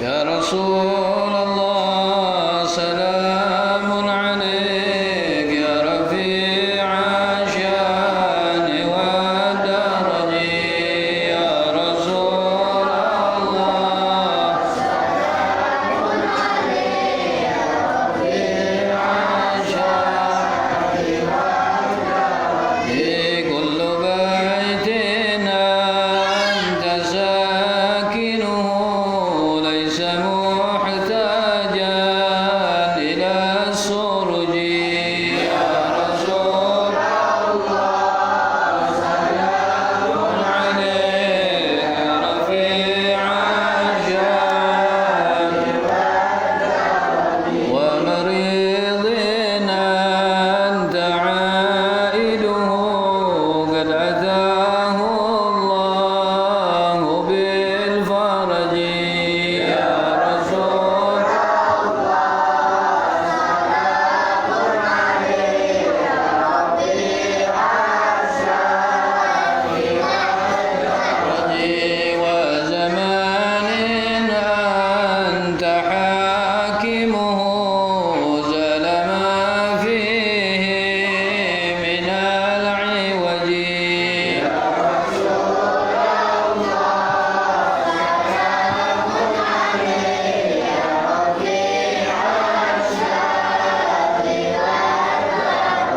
يا رسول الله سلام عليك يا رفيع الشان والدرج يا رسول الله سلام عليك يا رفيع الشان والدرج كل بيت أنت ساكنه ليس محتاجا إلى السرج يا رسول الله سلام عليك يا رفيع الشان ومريض أنت عائله قد أتاه الله بالفرج يا رسول رجي وزمان أنت حاكمه زال ما فيه من العوج يا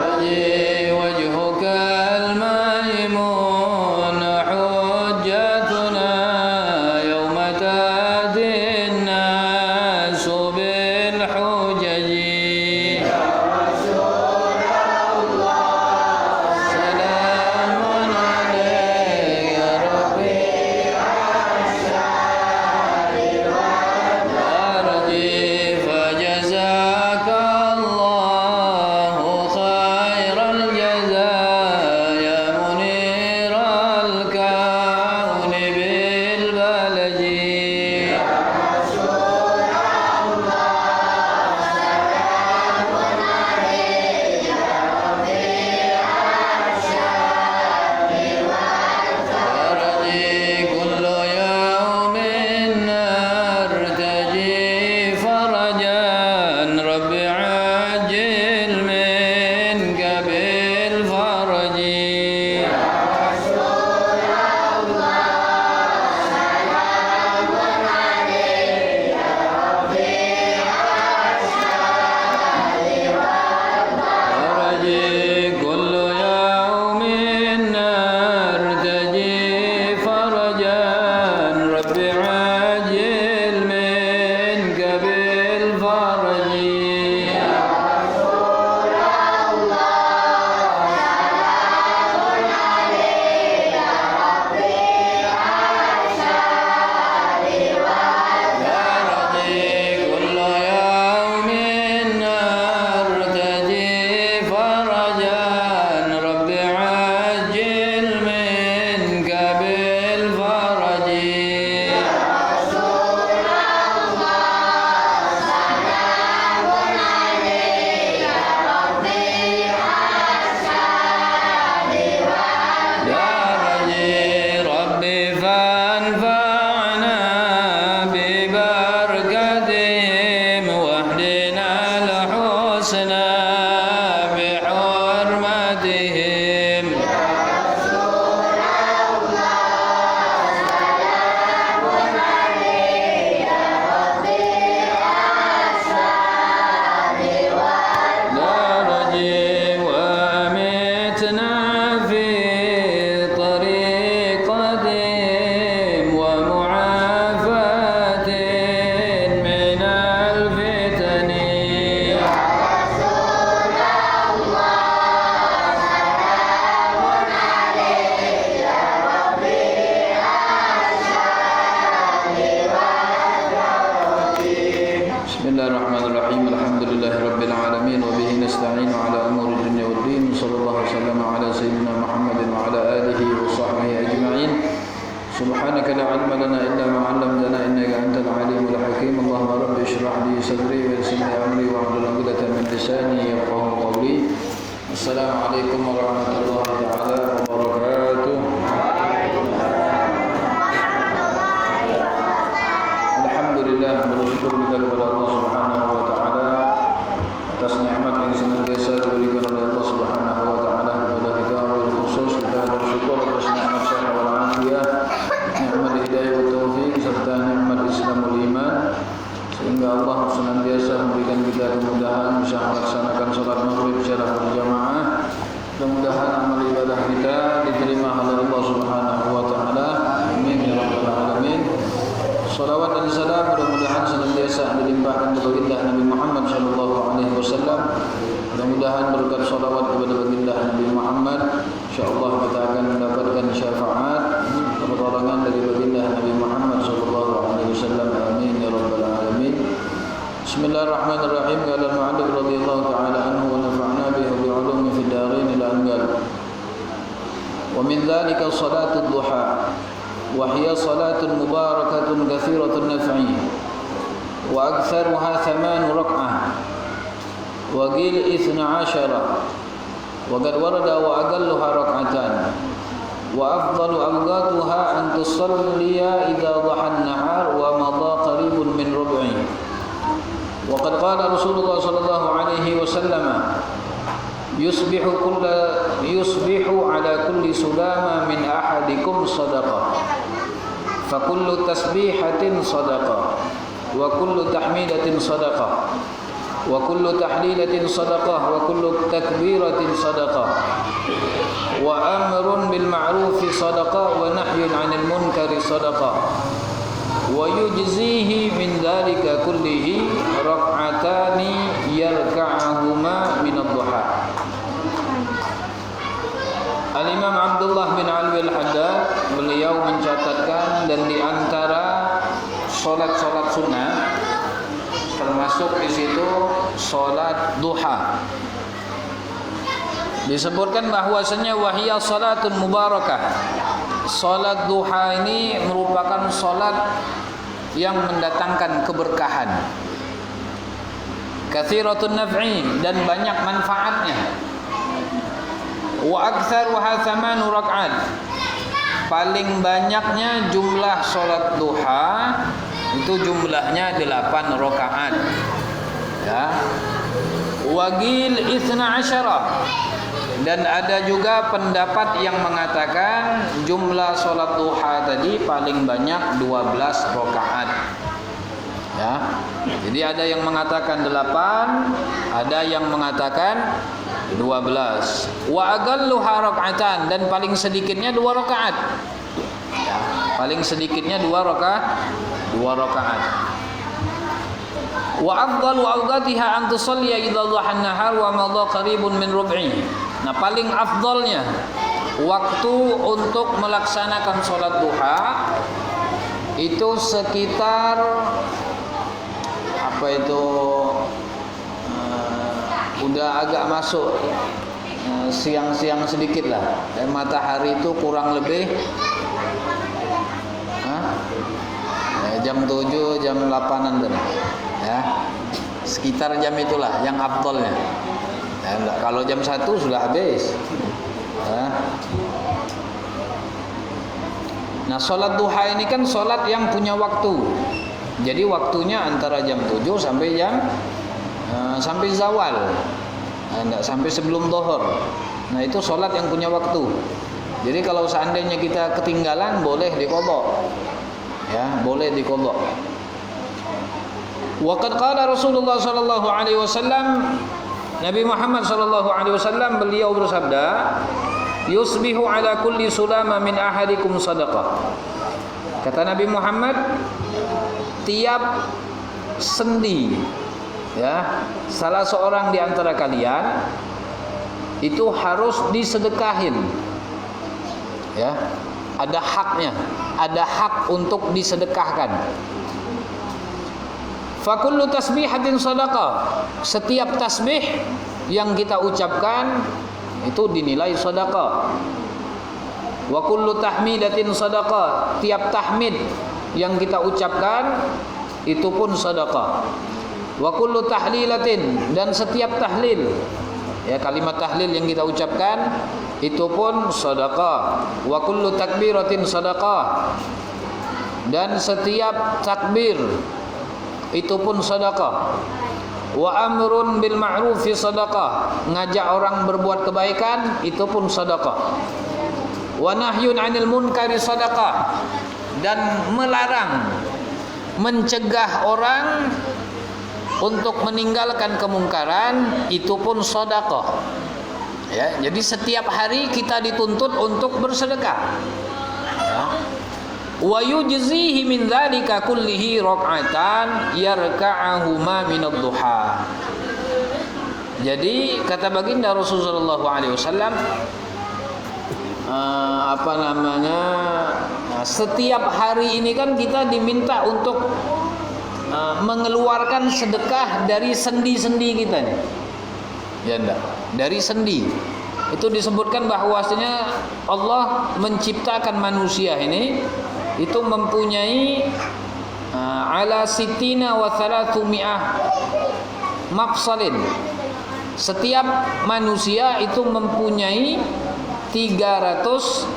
رجي وجهك الميمون حجتنا يوم تأتي الناس بالحجج يا رسول الله سلام عليك يا رفيع الشان والدرج فجزاك الله خير الجزاء يا منير الكون بالبلج يا رسول الله سلام عليك يا رفيع الشان والدرج كل يوم نرتجي فرجا رب عجل منك بالفرج يا رسول الله سلام عليك يا رفيع الشان والدرج كل يوم نرتجي فرجا رب عجل منك بالفرج يا رسول الله سلام عليك يا رفيع الشان والدرج كل يوم نرتجي فرجا رب عجل منك بالفرج يا رسول الله سلام عليك يا رفيع الشان والدرج ربي فانفعنا ببركتهم واهدنا الحسنى بحرمتهم يا رسول الله سلام عليك يا رفيع الشان والدرج وأمتنا في طريقتهم ومعافاة من الفتن يا رسول الله سلام عليك يا رفيع الشان والدرج بسم الله الرحمن الرحيم الحمد لله رب العالمين وبه نستعين على أمور الدنيا والدين صلى الله وسلم على سيدنا محمد وعلى آله وصحبه أجمعين سبحانك لا علم لنا إلا ما علمتنا إنك أنت العليم الحكيم اللهم رب اشرح لي صدري ويسر لي أمري واحلل عقدة من lisani yafqahu qawli. Assalamualaikum warahmatullahi taala wabarakatuh. Alhamdulillah, bersyukur kepada Allah Subhanahu wa taala atas nikmat yang senantiasa diberikan oleh Allah Subhanahu wa taala kepada kita. Khusus kita bersyukur atas nikmat sehat wal afiat, nikmat hidayah wa taufik serta nikmat Islam wal iman, sehingga Allah senantiasa memberikan kita kemudahan bisa melaksanakan salat maghrib secara berjamaah. Mudah-mudahan amal ibadah kita diterima oleh Allah Subhanahu wa taala. Amin ya rabbal alamin. Salawat dan salam mudah-mudahan senantiasa dilimpahkan kepada baginda Nabi Muhammad sallallahu alaihi wasallam. Mudah-mudahan berkat salawat kepada baginda Nabi Muhammad, insyaallah kita akan mendapatkan syafaat pertolongan dari baginda Nabi Muhammad sallallahu alaihi wasallam. Amin ya rabbal alamin. Bismillahirrahmanirrahim. Qala al-mu'allif radhiyallahu ta'ala anhu wa nafa'na bihi wa bi'ulumihi fid dharain ila anqal. Wa min dhalika salatul duha. وهي صلاة مباركة كثيرة النفع وأكثرها 8 ركعة وقيل 12 وقد ورد وأقلها ركعتان وأفضل أوقاتها أن تصلي إذا ضحى النهار ومضى قريب من ربعه وقد قال رسول الله صلى الله عليه وسلم يصبح على كل سلامة من أحدكم صدقة فكل تسبيحة صدقة وكل تحميدة صدقة وكل تحليلة صدقة وكل تكبيرة صدقة وأمر بالمعروف صدقة ونهي عن المنكر صدقة ويجزيه من ذلك كله ركعتان يركعهما من الضحى. Al-Imam Abdullah bin Alwi al-Haddad beliau mencatatkan, dan di antara solat-solat sunnah termasuk di situ solat duha. Disebutkan bahwasanya wahiyya salatun mubarakah. Solat duha ini merupakan solat yang mendatangkan keberkahan. Katsiratun naf'i, dan banyak manfaatnya. Wa aktsaruha 8 rakaat. Paling banyaknya jumlah salat duha itu jumlahnya 8 rakaat. Ya. Wa qil 12. Dan ada juga pendapat yang mengatakan jumlah salat duha tadi paling banyak 12 rakaat. Ya. Jadi ada yang mengatakan 8, ada yang mengatakan 12. Wa aqalluha rak'atan, dan paling sedikitnya 2 rakaat. Ya, paling sedikitnya 2 rakaat. Wa afdalu awqatiha an tusalli idza dhaha an-nahar wa madha qaribun min rub'i. Nah, paling afdalnya waktu untuk melaksanakan salat duha itu sekitar udah agak masuk siang-siang sedikit lah. Dan matahari itu kurang lebih jam 7, jam 8-an tuh. Ya. Sekitar jam itulah yang afdalnya. Ya, kalau jam 1 sudah habis. Ya. Nah, salat duha ini kan salat yang punya waktu. Jadi waktunya antara jam 7 sampai sampai zawal. Enggak sampai sebelum zuhur. Nah, itu salat yang punya waktu. Jadi kalau seandainya kita ketinggalan boleh diqadha. Ya, boleh diqadha. Wa qad qala Rasulullah sallallahu alaihi wasallam, Nabi Muhammad sallallahu alaihi wasallam beliau bersabda, "Yusbihu ala kulli sulama min ahadikum sadaqah." Kata Nabi Muhammad, tiap sendi, ya, salah seorang di antara kalian itu harus disedekahin. Ya, ada haknya, ada hak untuk disedekahkan. Fa kullu tasbihatin sadaqah. Setiap tasbih yang kita ucapkan itu dinilai sedekah. Wa kullu tahmidatin sadaqah. Tiap tahmid yang kita ucapkan itu pun sedekah. Wa kullu tahlilatin, dan setiap tahlil, ya, kalimat tahlil yang kita ucapkan itu pun sedekah. Wa kullu takbiratin sedekah, dan setiap takbir itu pun sedekah. Wa amrun bil ma'rufi sedekah, ngajak orang berbuat kebaikan itu pun sedekah. Wa nahyun 'anil munkari sedekah, dan melarang, mencegah orang untuk meninggalkan kemungkaran itu pun sedekah. Ya, jadi setiap hari kita dituntut untuk bersedekah. Ya. Wa yujzihi min dzalika kullihi rak'atan yarka'uhuma min ad-duha. Jadi kata baginda Rasulullah SAW, setiap hari ini kan kita diminta untuk mengeluarkan sedekah dari sendi-sendi kita nih, ya enggak? Dari sendi. Itu disebutkan bahwasanya Allah menciptakan manusia ini itu mempunyai ala sitina wa thalathumiyah mafsalin. Setiap manusia itu mempunyai 360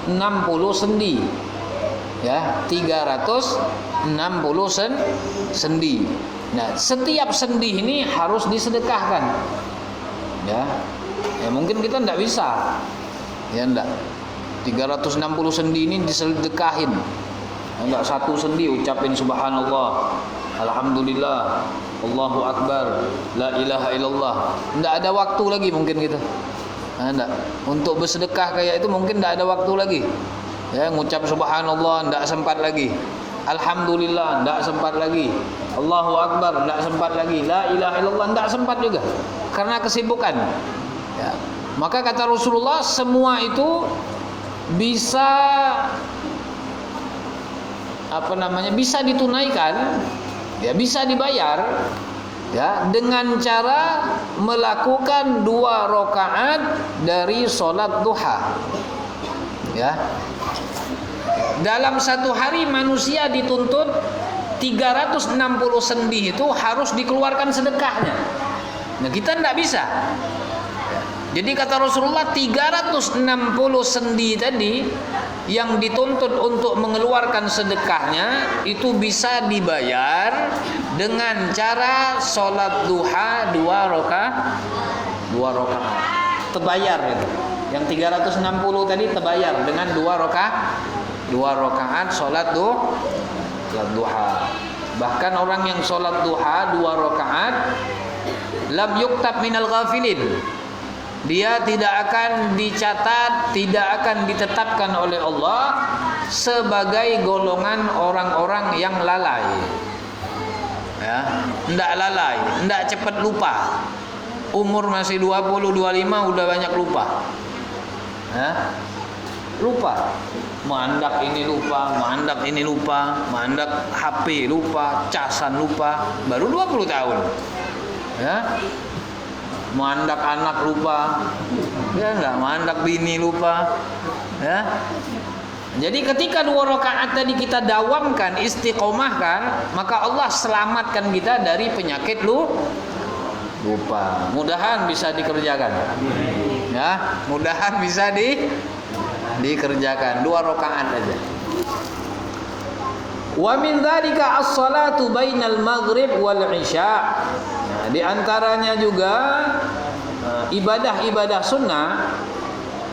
sendi. Ya, 360 sendi. Nah, setiap sendi ini harus disedekahkan. Ya. Ya mungkin kita enggak bisa. Ya enggak. 360 sendi ini disedekahin. Enggak satu sendi ucapin subhanallah, alhamdulillah, Allahu akbar, la ilaha illallah. Enggak ada waktu lagi mungkin kita. Enggak. Untuk bersedekah kayak itu mungkin enggak ada waktu lagi. Ya, ngucap subhanallah enggak sempat lagi. Alhamdulillah enggak sempat lagi. Allahu akbar enggak sempat lagi. La ilaha illallah enggak sempat juga karena kesibukan. Ya. Maka kata Rasulullah, semua itu bisa bisa ditunaikan, ya, bisa dibayar, ya, dengan cara melakukan 2 rakaat dari sholat duha. Ya. Dalam satu hari manusia dituntut 360 sendi itu harus dikeluarkan sedekahnya. Nah, kita tidak bisa. Jadi kata Rasulullah, 360 sendi tadi yang dituntut untuk mengeluarkan sedekahnya itu bisa dibayar dengan cara sholat duha 2 rakaat. Terbayar itu. Yang 360 tadi terbayar dengan 2 rakaat sholat duha. Bahkan orang yang sholat duha 2 rakaat lam yuktab minal ghafilin, dia tidak akan dicatat, tidak akan ditetapkan oleh Allah sebagai golongan orang-orang yang lalai. Ya, enggak lalai, enggak cepat lupa. Umur masih 20, 25 udah banyak lupa. Ya, lupa. Mandak ini lupa, mandak HP lupa, casan lupa, baru 20 tahun. Ya. Mandak anak lupa, ya enggak, mandak bini lupa, ya. Jadi ketika 2 rakaat tadi kita dawamkan, istiqomahkan, maka Allah selamatkan kita dari penyakit lupa. Mudahan bisa dikerjakan. Ya, mudahan bisa dikerjakan 2 rakaat aja. Wa min dzalika as-salatu bainal maghrib wal isya. Nah, di antaranya juga ibadah-ibadah sunnah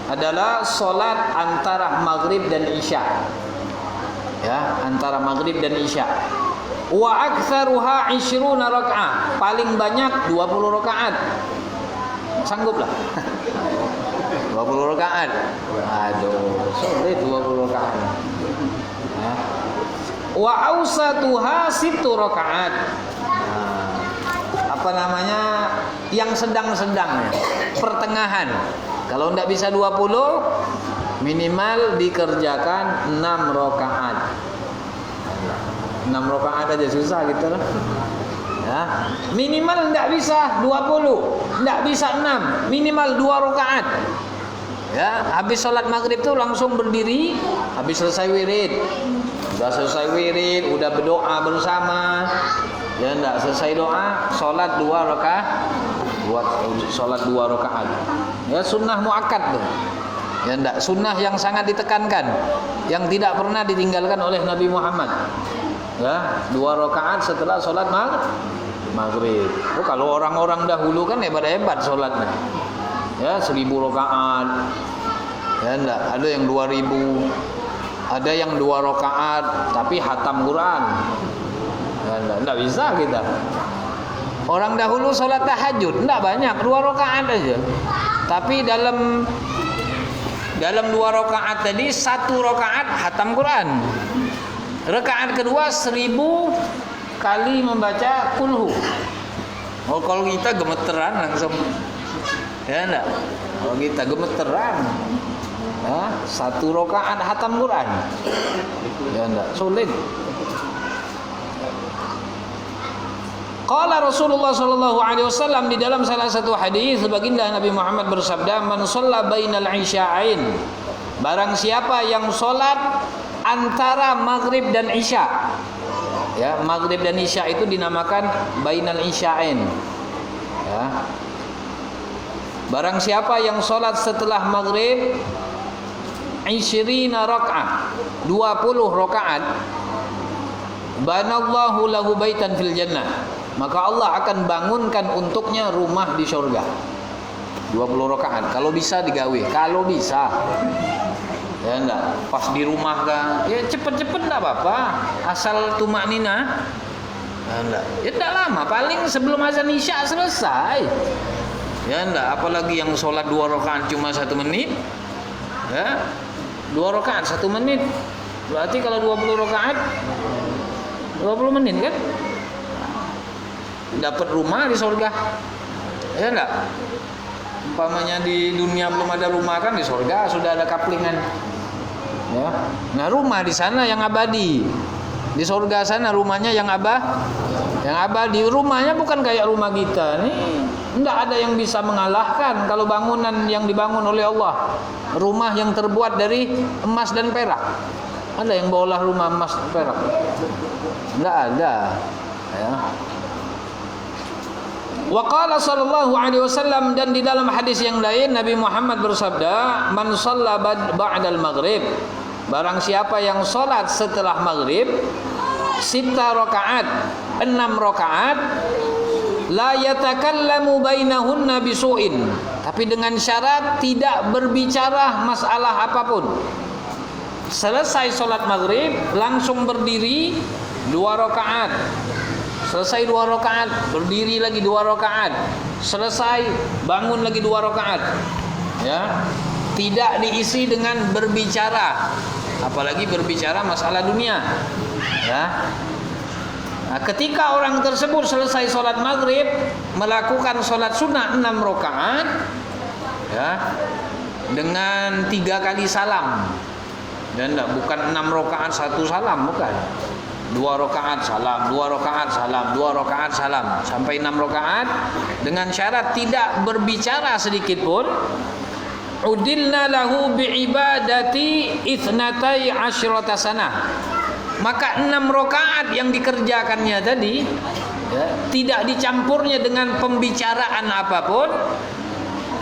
adalah salat antara maghrib dan isya. Ya, antara maghrib dan isya. Wa aktsaruha 20 rakaat, paling banyak 20 rakaat. Sanggup lah. 20 rakaat. Aduh, sulit 20 rakaat. Ya. Wa ausatuha 7 rakaat. Yang sedang-sedangnya, pertengahan. Kalau tidak bisa 20, minimal dikerjakan 6 rakaat. 6 rakaat aja susah gitu loh. Ya, minimal tidak bisa 20, tidak bisa 6, minimal 2 rakaat. Ya, habis sholat maghrib tuh langsung berdiri, habis selesai wirid. Udah selesai wirid, udah berdoa bersama. Ya enggak, selesai doa, sholat 2 rakaat. Sholat 2 rakaat. Ya sunnah muakkad tuh. Ya enggak, sunnah yang sangat ditekankan, yang tidak pernah ditinggalkan oleh Nabi Muhammad. Ya, 2 rakaat setelah sholat maghrib. Oh, kalau orang-orang dahulu kan hebat-hebat sholatnya. Ya, 1000 rakaat. Ya enggak, ada yang 2000. Ada yang 2 rakaat tapi hatam Quran. Enggak bisa kita. Orang dahulu sholat tahajud enggak banyak, 2 rakaat aja. Tapi dalam 2 rakaat tadi 1 rakaat hatam Quran. Rakaat kedua 1000 kali membaca kulhu. Oh, kalau kita gemeteran langsung. Ya enggak? Kalau kita gemeteran. Ya, 1 rakaat hatam Quran. Ya enggak, sulit. Qala Rasulullah sallallahu alaihi wasallam, di dalam salah satu hadis baginda Nabi Muhammad bersabda, "Man shalla bainal isya'ain." Barang siapa yang salat antara maghrib dan isya. Ya, maghrib dan isya itu dinamakan bainal isya'ain. Ya. Barang siapa yang salat setelah maghrib 20 rakaat, 20 rakaat, banallahu lahu baitan fil jannah, maka Allah akan bangunkan untuknya rumah di surga. 20 rakaat. Kalau bisa digawe, kalau bisa. Ya enggak, pas di rumah kan, ya cepet-cepet enggak apa-apa, asal tumaknina. Ya enggak, ya enggak lama, paling sebelum azan isya selesai. Ya enggak, apalagi yang sholat 2 rakaat cuma 1 menit. Ya, 2 rakaat 1 menit. Berarti kalau 20 rakaat 20 menit kan? Dapat rumah di surga. Ya enggak? Umpamanya di dunia belum ada rumah, kan di surga sudah ada kaplingan. Ya. Nah, rumah di sana yang abadi. Di surga sana rumahnya yang abadi. Rumahnya bukan kayak rumah kita nih. Enggak ada yang bisa mengalahkan kalau bangunan yang dibangun oleh Allah. Rumah yang terbuat dari emas dan perak. Ada yang bawalah rumah emas dan perak? Enggak ada. Ya. Wa qala sallallahu alaihi wasallam, dan di dalam hadis yang lain Nabi Muhammad bersabda, "Man shalla ba'dal maghrib." Barang siapa yang salat setelah maghrib 6 rakaat, 6 rakaat, la yatakallamu bainahunna bisu'in, tapi dengan syarat tidak berbicara masalah apapun. Selesai salat maghrib langsung berdiri 2 rakaat. Selesai 2 rakaat, berdiri lagi 2 rakaat. Selesai, bangun lagi 2 rakaat. Ya. Tidak diisi dengan berbicara, apalagi berbicara masalah dunia. Ya. Nah, ketika orang tersebut selesai sholat maghrib, melakukan sholat sunnah 6 rakaat, ya, dengan 3 kali salam. Dan bukan 6 rakaat 1 salam, bukan. 2 rakaat salam, 2 rakaat salam, 2 rakaat salam, sampai 6 rakaat dengan syarat tidak berbicara sedikit pun. Udilna lahu bi'ibadati itsnatai asyrata sanah. Maka 6 rakaat yang dikerjakannya tadi, ya, tidak dicampurnya dengan pembicaraan apapun.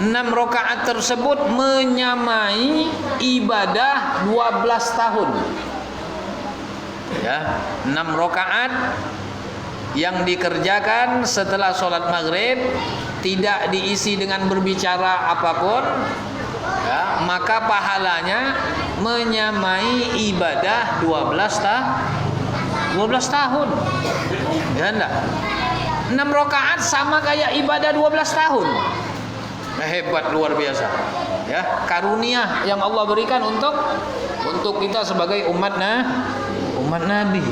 6 rakaat tersebut menyamai ibadah 12 tahun. Ya, 6 rakaat yang dikerjakan setelah sholat maghrib tidak diisi dengan berbicara apapun, ya, maka pahalanya menyamai ibadah 12 tahun. Ya enggak? 6 rakaat sama kayak ibadah 12 tahun. Hebat, luar biasa. Ya, karunia yang Allah berikan untuk kita sebagai umat Nabi.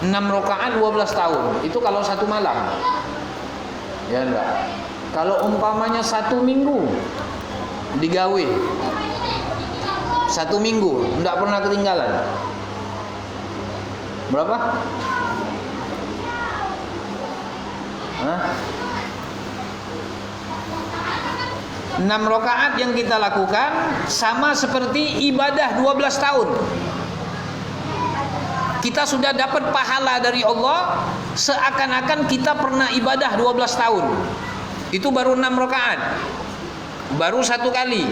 6 rakaat 12 tahun. Itu kalau 1 malam. Ya enggak? Kalau umpamanya 1 minggu digawe, 1 minggu enggak pernah ketinggalan. Berapa? 6 rakaat yang kita lakukan sama seperti ibadah 12 tahun. Kita sudah dapat pahala dari Allah seakan-akan kita pernah ibadah 12 tahun. Itu baru 6 rakaat. Baru 1 kali.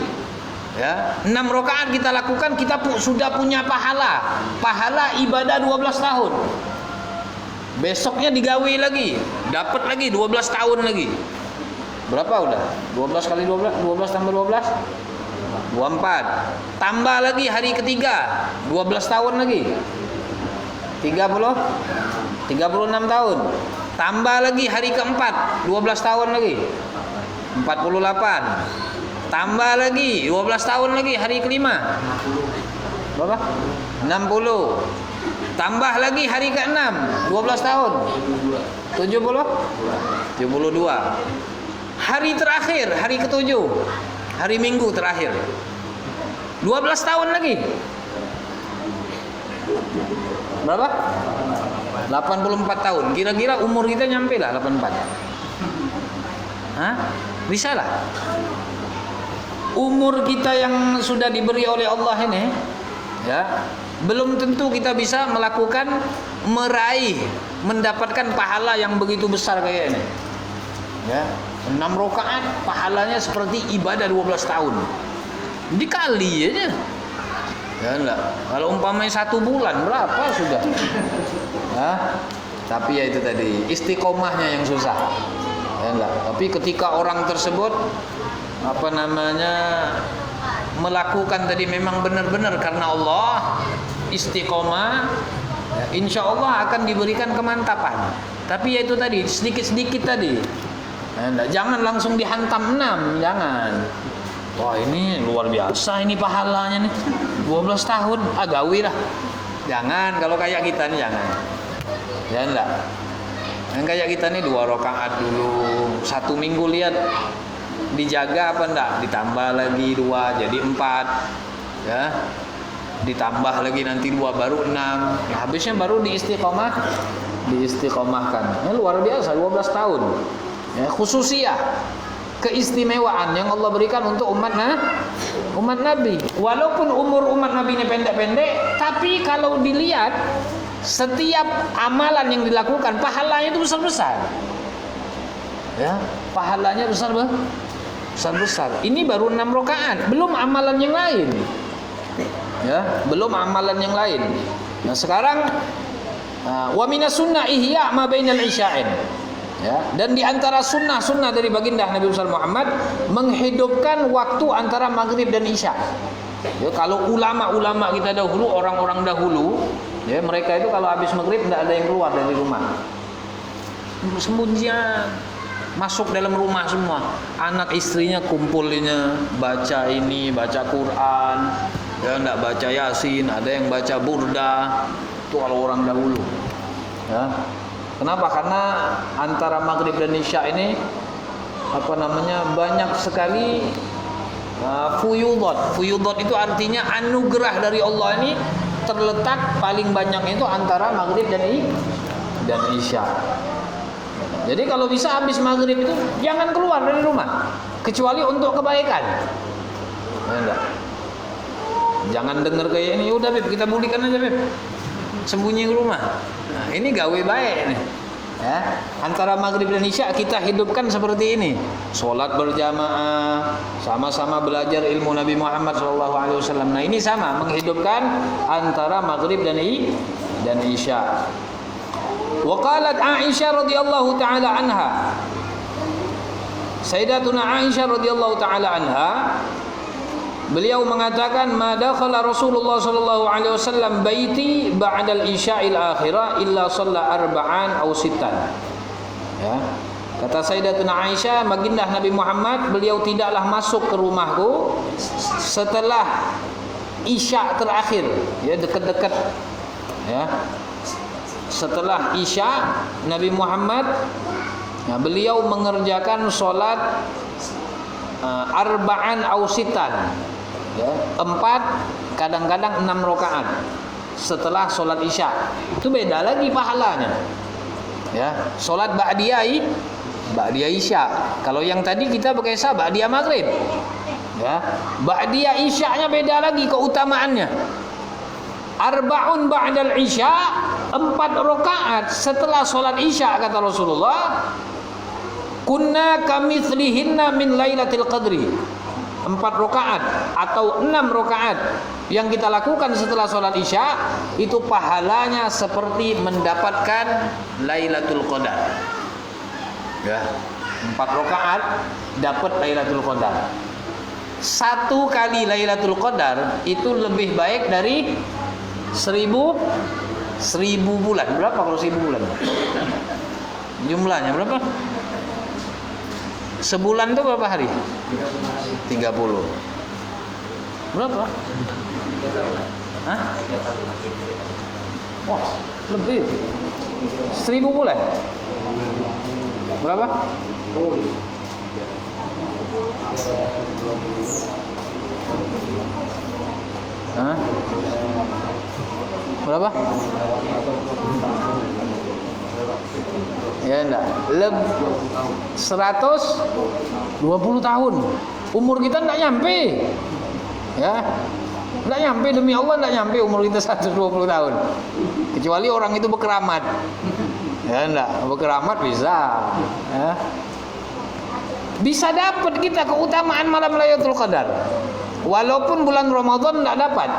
Ya, 6 rakaat kita lakukan, kita sudah punya pahala ibadah 12 tahun. Besoknya digawe lagi, dapat lagi 12 tahun lagi. Berapa udah? 12 kali 12, 12 tambah 12 24. Tambah lagi hari ketiga 12 tahun lagi, 36 tahun. Tambah lagi hari keempat 12 tahun lagi, 48. Tambah lagi 12 tahun lagi hari kelima. Berapa? 60. Tambah lagi hari ke-6 12 tahun. 72. Hari terakhir, hari ke-7, hari Minggu terakhir, 12 tahun lagi. Berapa? 84 tahun. Kira-kira umur kita nyampe lah 84. Hah? Bisa lah. Umur kita yang sudah diberi oleh Allah ini, ya, belum tentu kita bisa mendapatkan pahala yang begitu besar kayak ini. Ya, 6 rakaat pahalanya seperti ibadah 12 tahun. Dikali aja. Ya enggak. Kalau umpamanya 1 bulan berapa sudah? Ya. Tapi ya itu tadi, istiqomahnya yang susah. Ya enggak. Tapi ketika orang tersebut melakukan tadi memang benar-benar karena Allah, istiqomah, insya Allah akan diberikan kemantapan. Tapi ya itu tadi, sedikit-sedikit tadi. Jangan langsung dihantam 6, jangan. Wah ini luar biasa ini pahalanya nih, 12 tahun, gawe lah. Jangan, kalau kayak kita nih jangan. Ya enggak. Yang kayak kita nih 2 rakaat dulu, 1 minggu lihat dijaga apa enggak, ditambah lagi 2 jadi 4, ya, ditambah lagi nanti 2 baru 6, ya, habisnya baru diistiqomahkan. Ya, luar biasa 12 tahun, ya, khususiyah, keistimewaan yang Allah berikan untuk umat Nabi. Walaupun umur umat Nabi ini pendek-pendek, tapi kalau dilihat setiap amalan yang dilakukan pahalanya itu besar-besar, ya, pahalanya besar-besar. Ini baru 6 rakaat, belum amalan yang lain. Ya, belum amalan yang lain. Nah, sekarang wa minas sunnah ihya ma bainal isya'in. Ya, dan di antara sunnah-sunnah dari baginda Nabi Muhammad menghidupkan waktu antara maghrib dan isya. Ya, kalau ulama-ulama kita dahulu, orang-orang dahulu, ya, mereka itu kalau habis maghrib tidak ada yang keluar dari rumah. Sembunyian masuk dalam rumah semua, anak istrinya kumpulinya baca Quran, ya, enggak baca Yasin, ada yang baca Burda. Itu kalau orang dahulu, ya. Kenapa? Karena antara maghrib dan isya ini banyak sekali fuyudat. Fuyudat itu artinya anugerah dari Allah ini terletak paling banyak itu antara maghrib dan isya. Jadi kalau bisa habis maghrib itu jangan keluar dari rumah kecuali untuk kebaikan. Ya, enggak. Jangan dengar kayak ini, udah Beb, kita bulikan aja Beb, sembunyi ke rumah. Nah, ini gawe baik nih. Ya, antara maghrib dan isya kita hidupkan seperti ini. Sholat berjamaah, sama-sama belajar ilmu Nabi Muhammad SAW. Nah ini sama, menghidupkan antara maghrib dan isya. Wa qalat Aisyah radhiyallahu taala anha, Sayyidatuna Aisyah radhiyallahu taala anha, beliau mengatakan, ma dakhala Rasulullah sallallahu alaihi wasallam baiti ba'da al-isya'il akhirah illa shalla arba'an aw sittan. Ya. Kata Sayyidatuna Aisyah, baginda Nabi Muhammad, beliau tidaklah masuk ke rumahku setelah isya terakhir, ya, dekat-dekat, ya. Setelah isya Nabi Muhammad, nah, beliau mengerjakan sholat arba'an aw sittan, ya, 4, kadang-kadang 6 rakaat setelah sholat isya. Itu beda lagi pahalanya, ya. Sholat ba'diyah isya. Kalau yang tadi kita pakai ba'diyah maghrib, ya. Ba'diyah isya'nya beda lagi keutamaannya. Arba'un ba'dal isya 4 rakaat setelah sholat isya, kata Rasulullah, kunna kamitslihinna min lailatul qadri. 4 rakaat atau 6 rakaat yang kita lakukan setelah sholat isya itu pahalanya seperti mendapatkan Lailatul Qadar. Ya, 4 rakaat dapat Lailatul Qadar. 1 kali Lailatul Qadar itu lebih baik dari 1000 bulan. Berapa kalau 1000 bulan? Jumlahnya berapa? Sebulan itu berapa hari? 30. Berapa? Hah? Wah, lebih. 1000 bulan. Berapa? Hah? Berapa? Ya enggak, 120 tahun. Umur kita enggak nyampe. Ya. Enggak nyampe, demi Allah enggak nyampe umur kita 120 tahun. Kecuali orang itu berkeramat. Ya enggak, berkeramat bisa. Ya. Bisa dapat kita keutamaan malam Lailatul Qadar. Walaupun bulan Ramadan enggak dapat.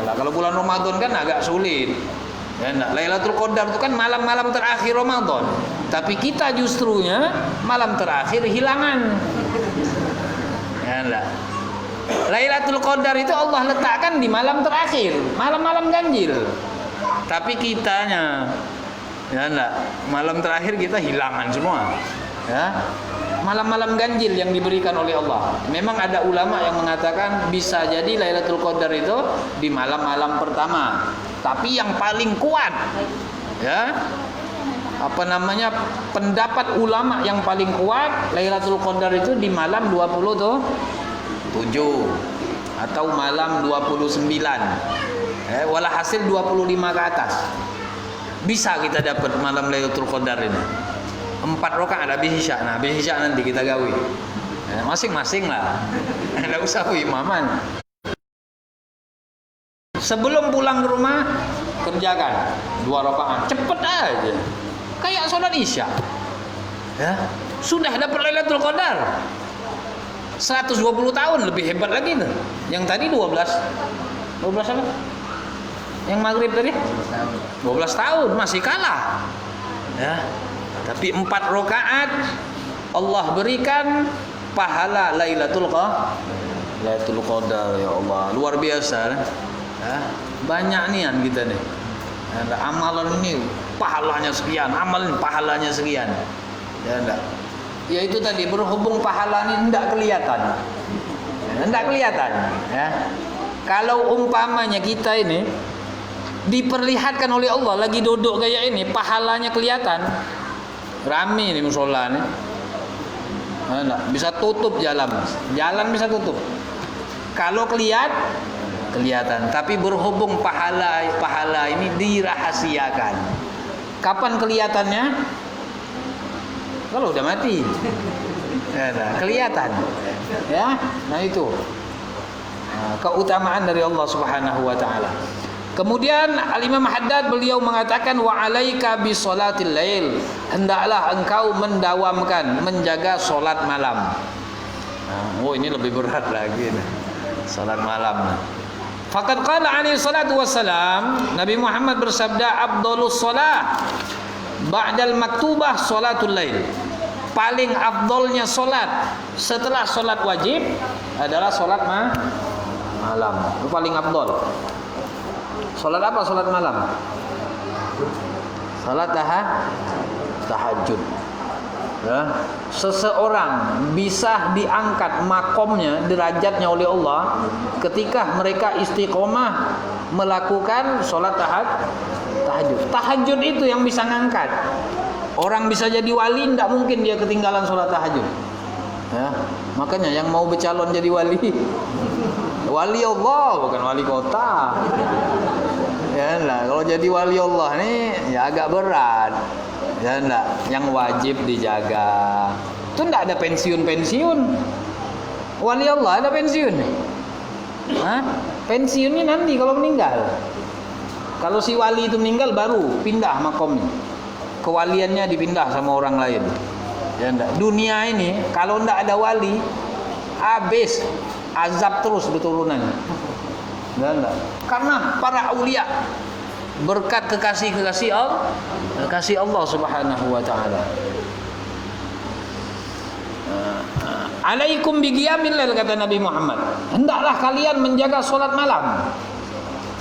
Nah, kalau bulan Ramadan kan agak sulit. Ya, enggak. Lailatul Qadar itu kan malam-malam terakhir Ramadan. Tapi kita justrunya malam terakhir hilangan. Ya, enggak. Lailatul Qadar itu Allah letakkan di malam terakhir, malam-malam ganjil. Tapi kitanya, ya enggak, malam terakhir kita hilangan semua. Ya. Malam-malam ganjil yang diberikan oleh Allah. Memang ada ulama yang mengatakan bisa jadi Lailatul Qadar itu di malam-malam pertama. Tapi yang paling kuat, ya, pendapat ulama yang paling kuat, Lailatul Qadar itu di malam 27 atau malam 29. Walhasil 25 ke atas. Bisa kita dapat malam Lailatul Qadar ini. 4 rakaat habis isya. Nah, habis isya nanti kita gawe. Masing-masing lah. Enggak usah imaman. Sebelum pulang ke rumah kerjakan 2 rakaat. Cepet aja. Kayak sholat isya. Ya. Sudah dapat Lailatul Qadar. 120 tahun lebih hebat lagi tuh. Yang tadi 12 apa? Yang maghrib tadi 12 tahun masih kalah. Ya. Tapi 4 rakaat Allah berikan pahala Lailatul Qadar, ya Allah, luar biasa. Ya, banyak nian kita nih. Amalan ini pahalanya sekian, amalan pahalanya sekian. Ya enggak. Ya itu tadi, berhubung pahala ini enggak kelihatan. Enggak kelihatan, ya. Kalau umpamanya kita ini diperlihatkan oleh Allah lagi duduk kayak ini, pahalanya kelihatan. Rame nih musola nih. Nah, bisa tutup jalan bisa tutup. Kalau kelihatan, tapi berhubung pahala ini dirahasiakan. Kapan kelihatannya? Kalau udah mati. Kelihatan. Ya, nah itu. Keutamaan dari Allah Subhanahu wa taala. Kemudian Al-Imam Haddad beliau mengatakan wa alaika bi sholatil lail, hendaklah engkau mendawamkan menjaga salat malam. Ini lebih berat lagi nih. Salat malam. Faqad qala alaihi salatu wassalam, Nabi Muhammad bersabda afdhalus shalah ba'dal maktubah sholatul lail. Paling afdolnya salat setelah salat wajib adalah salat malam. Itu paling afdol. Salat apa salat malam? Salat tahajud. Ya. Seseorang bisa diangkat makomnya, derajatnya oleh Allah ketika mereka istiqomah melakukan salat tahajud. Tahajud itu yang bisa ngangkat. Orang bisa jadi wali, tidak mungkin dia ketinggalan salat tahajud. Ya. Makanya yang mau bercalon jadi wali Allah, bukan wali kota. Ya enggak, kalau jadi wali Allah nih ya agak berat. Ya enggak, yang wajib dijaga. Itu enggak ada pensiun. Wali Allah ada pensiun. Pensiunnya nanti kalau meninggal. Kalau si wali itu meninggal baru pindah makomnya. Kewaliannya dipindah sama orang lain. Ya enggak. Dunia ini kalau enggak ada wali habis azab terus berturunannya. Ya enggak. Karena para aulia berkat kekasih Allah Subhanahu wa taala. Alaikum biqiyamil lail, kata Nabi Muhammad. Hendaklah kalian menjaga solat malam.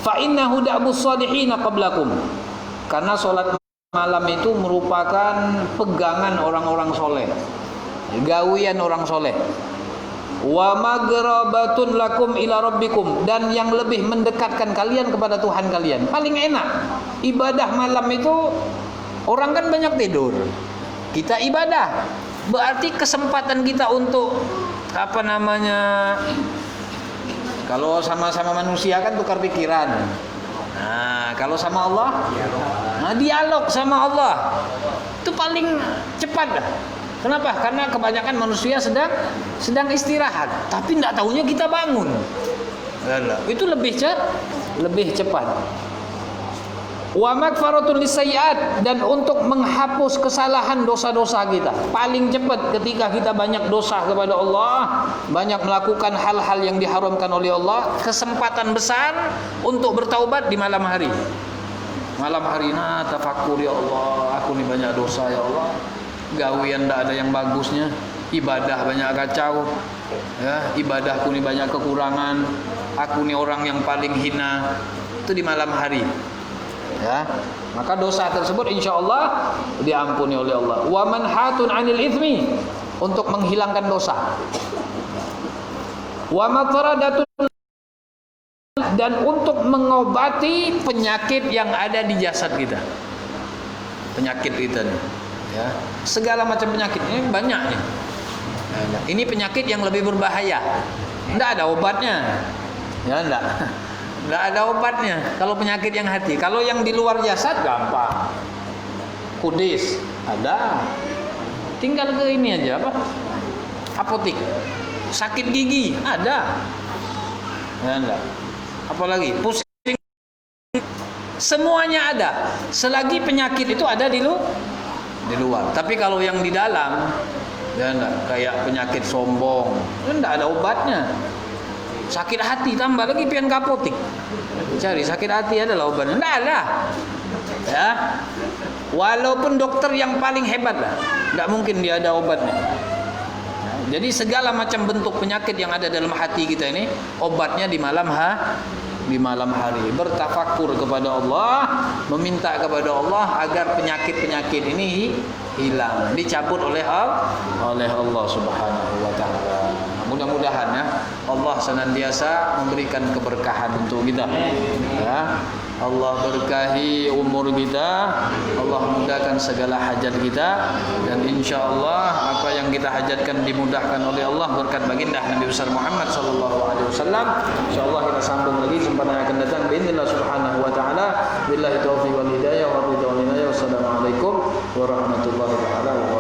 Fa innahu da'bus shalihin qablakum. Karena solat malam itu merupakan pegangan orang-orang soleh, gawian orang soleh. Wa maghrabatun lakum ila rabbikum, dan yang lebih mendekatkan kalian kepada Tuhan kalian. Paling enak ibadah malam itu, orang kan banyak tidur, kita ibadah, berarti kesempatan kita untuk kalau sama-sama manusia kan tukar pikiran. Nah, kalau sama Allah, dialog sama Allah itu paling cepat dah. Kenapa? Karena kebanyakan manusia sedang istirahat, tapi tidak tahunya kita bangun. Itu lebih cepat. Wa magfaratul lisayyi'at, dan untuk menghapus kesalahan dosa-dosa kita. Paling cepat ketika kita banyak dosa kepada Allah, banyak melakukan hal-hal yang diharamkan oleh Allah, kesempatan besar untuk bertaubat di malam hari. Malam hari, tafakkur, ya Allah, aku ni banyak dosa ya Allah. Gawian tidak ada yang bagusnya, ibadah banyak kacau, ya, ibadahku ni banyak kekurangan, aku ni orang yang paling hina. Itu di malam hari, ya, maka dosa tersebut insya Allah diampuni oleh Allah. Wa manhatun 'anil itsmi, untuk menghilangkan dosa. Wa mataradatun, dan untuk mengobati penyakit yang ada di jasad kita. Penyakit kita nih, ya, segala macam penyakit ini banyak nih. Ini penyakit yang lebih berbahaya, tidak ada obatnya, ya, tidak ada obatnya. Kalau penyakit yang hati, kalau yang di luar jasad gampang, kudis ada, tinggal ke ini aja, apotik. Sakit gigi ada, ya, enggak. Apalagi pusing, semuanya ada. Selagi penyakit itu ada di luar. Tapi kalau yang di dalam, ya enggak, kayak penyakit sombong, enggak ada obatnya. Sakit hati tambah lagi pian kapotik. Cari sakit hati adalah obatnya. Enggak ada. Ya. Walaupun dokter yang paling hebat lah, enggak mungkin dia ada obatnya. Jadi segala macam bentuk penyakit yang ada dalam hati kita ini, obatnya di malam hari. Bertafakur kepada Allah, meminta kepada Allah agar penyakit-penyakit ini hilang, dicabut oleh Allah Subhanahu wa taala. Mudah-mudahan ya Allah senantiasa memberikan keberkahan untuk kita. Ya. Allah berkahi umur kita, Allah mudahkan segala hajat kita, dan insyaallah apa yang kita hajatkan dimudahkan oleh Allah berkat baginda Nabi besar Muhammad sallallahu alaihi wasallam. Insyaallah kita sambung lagi kesempatan yang akan datang biidznillah subhanahu wa taala. Billahi taufiq wal hidayah wa ridha wal inayah. Wassalamualaikum warahmatullahi wabarakatuh.